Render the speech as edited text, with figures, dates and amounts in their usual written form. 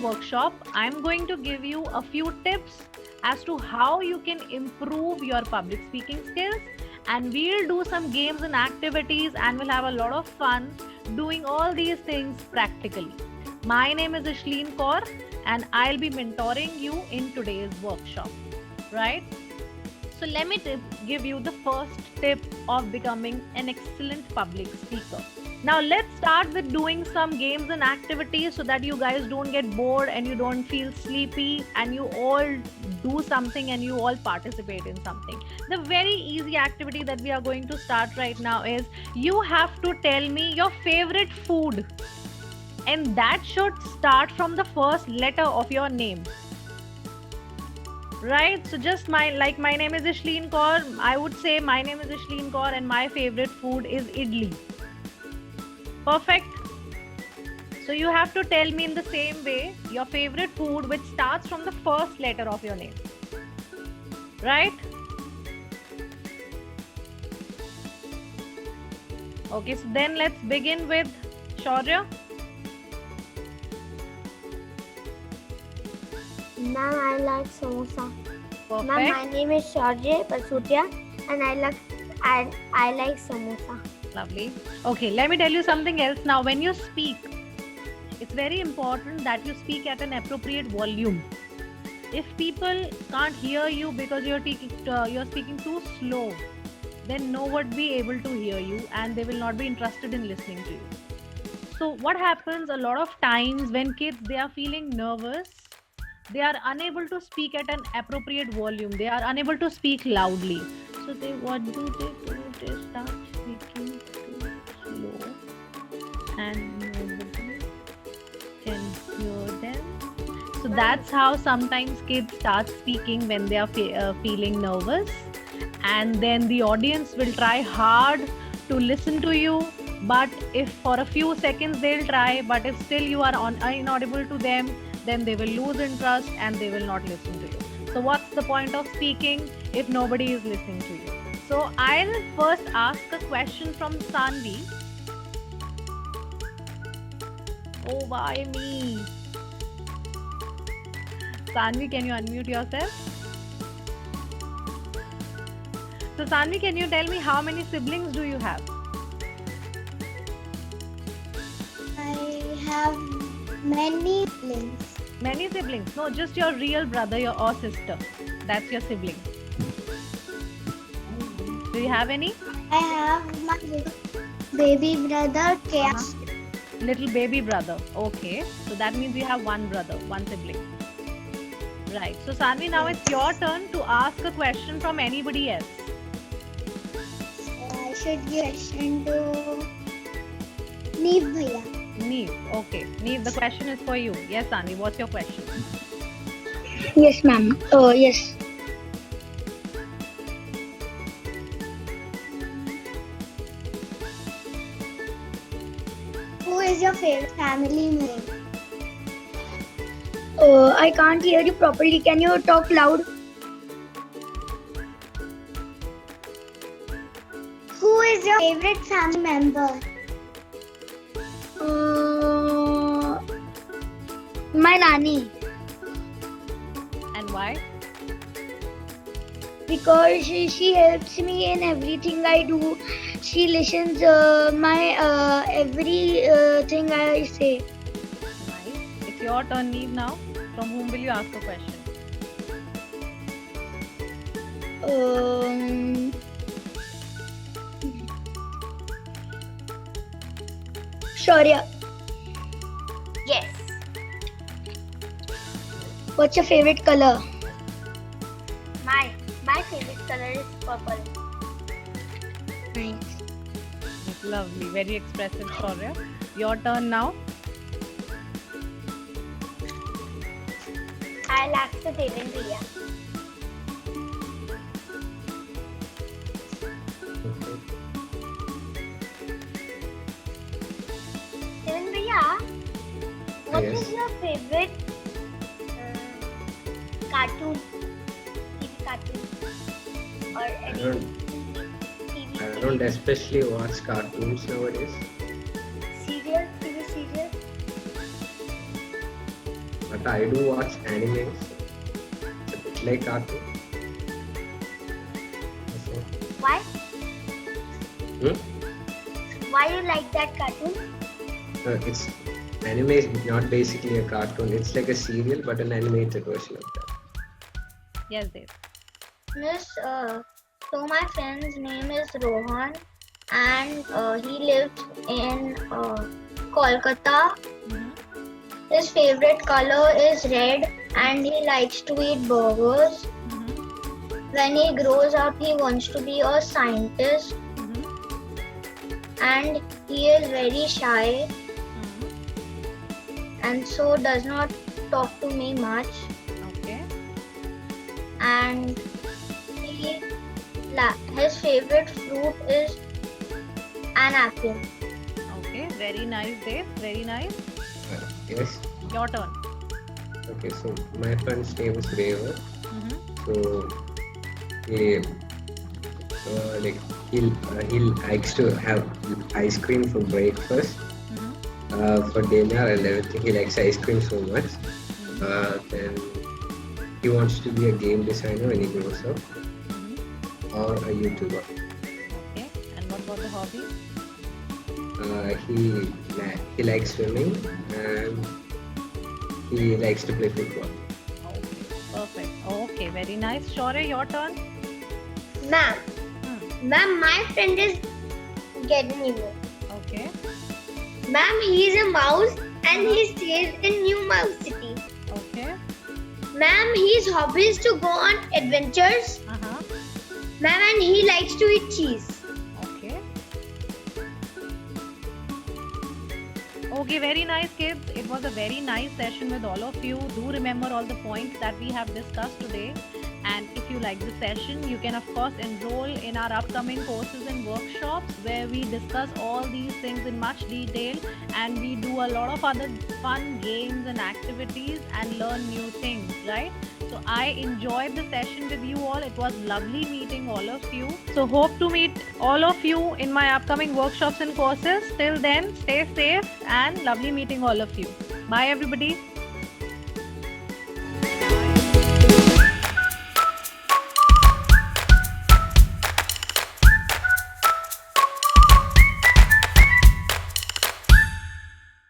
workshop, I'm going to give you a few tips as to how you can improve your public speaking skills, and we'll do some games and activities, and we'll have a lot of fun doing all these things practically. My name is Ishleen Kaur, and I'll be mentoring you in today's workshop, right? So let me give you the first tip of becoming an excellent public speaker. Now let's start with doing some games and activities so that you guys don't get bored and you don't feel sleepy, and you all do something and you all participate in something. The very easy activity that we are going to start right now is you have to tell me your favorite food, and that should start from the first letter of your name. Right? So just my name is Ishleen Kaur. I would say my name is Ishleen Kaur and my favorite food is idli. Perfect. So you have to tell me in the same way your favorite food which starts from the first letter of your name. Right? Okay, so then let's begin with Shaurya. Ma'am, I like samosa. Perfect. Ma'am, my name is Shaurya Pasutia and I like samosa. Lovely. Okay, let me tell you something else now. When you speak, it's very important that you speak at an appropriate volume. If people can't hear you because you're speaking too slow, then no one would be able to hear you and they will not be interested in listening to you. So what happens a lot of times when kids, they are feeling nervous, they are unable to speak at an appropriate volume. They are unable to speak loudly. So what do? They start speaking too slow and nobody can hear them. So that's how sometimes kids start speaking when they are feeling nervous, and then the audience will try hard to listen to you, but if for a few seconds they'll try, but if still you are inaudible to them, then they will lose interest and they will not listen to you. So what's the point of speaking if nobody is listening to you? So I'll first ask a question from Sanvi. Oh, why me? Sanvi, can you unmute yourself? So Sanvi, can you tell me how many siblings do you have? I have many siblings. Many siblings? No, just your real brother or sister. That's your sibling. Do you have any? I have my baby brother, Chaos. Little baby brother. Okay. So that means you have one brother, one sibling. Right. So Sanvi, now it's your turn to ask a question from anybody else. I should give a question to Neev Bhaiya. Neev. Okay. Neev, the question is for you. Yes, Sanvi, what's your question? Yes, ma'am. Yes. Who is your favorite family member? I can't hear you properly. Can you talk loud? Who is your favorite family member? My nanny. And why? Because she helps me in everything I do. She listens my every thing I say. Nice. It's your turn, Neev, now. From whom will you ask a question? Shaurya. Yes. What's your favorite color? My favorite color is purple. Nice. It's lovely. Very expressive, Shaurya. Your turn now. I'll ask the Devan Bhaiya. Devan Bhaiya, what is your favorite cartoon? TV cartoon? Or any I don't especially watch cartoons nowadays. serial? TV serial? But but I do watch animes. It's a bit like cartoon. So, Why? hmm? Why you like that cartoon? It's anime is not basically a cartoon. It's like a serial, but an animated version of that. Yes, Dev. Miss, so my friend's name is Rohan, and he lives in Kolkata. Mhm. His favorite color is red, and he likes to eat burgers. Mhm. When he grows up, he wants to be a scientist, Mhm. and he is very shy, Mhm. and so does not talk to me much. Okay. And his favorite fruit is an apple. Okay. Very nice, Dev. Very nice. Yes. Your turn. Okay. So my friend's name is Reva. Mhm. So he like he likes to have ice cream for breakfast, Mhm. for dinner and everything. He likes ice cream so much. Then he wants to be a game designer when he grows up, Mhm. or a YouTuber. Okay. And what about the hobby? He likes swimming and he likes to play football. Okay. Perfect. Okay. Very nice. Shaurya, your turn. Ma'am, Hmm. ma'am, my friend is Gednimo. Okay. Ma'am, he is a mouse and he stays in New Mouse City. Okay. Ma'am, his hobby is to go on adventures. Uh-huh. Ma'am, and he likes to eat cheese. Okay. Okay, very nice, kids. It was a very nice session with all of you. Do remember all the points that we have discussed today. And if you like the session, you can of course enroll in our upcoming courses and workshops where we discuss all these things in much detail, and we do a lot of other fun games and activities and learn new things, right? So I enjoyed the session with you all. It was lovely meeting all of you. So hope to meet all of you in my upcoming workshops and courses. Till then, stay safe and lovely meeting all of you. Bye everybody.